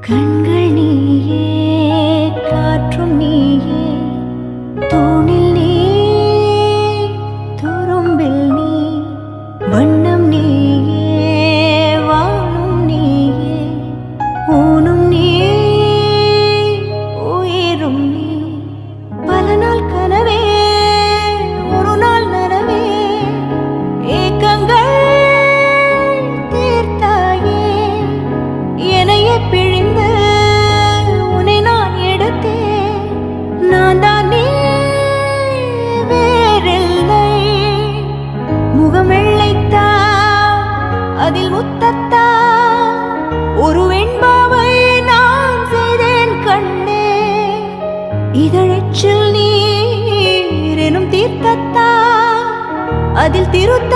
கண்கள் நீயே, காற்றும் நீயே, தூணில் நீ, துரும்பில் நீ, வண்ணம் நீயே, வானும் நீயே, ஊனும் நீ, உயிரும் நீ. பல நாள் கனவே, ஒரு நாள் நனவே, ஏக்கங்கள் தீர்த்தாயே, என்னையே பிழிந்து உன்னை நான் எடுத்தேன். நான் தான் நீ, வேறில்லை. முகம் வெள்ளைத்தா, அதில் முத்தத்தா, ஒரு வெண்பாவை நான் செய்தேன் கண்ணே. இதழச்சில் நீர் எனும் தீர்த்தத்தா, அதில் திருத்த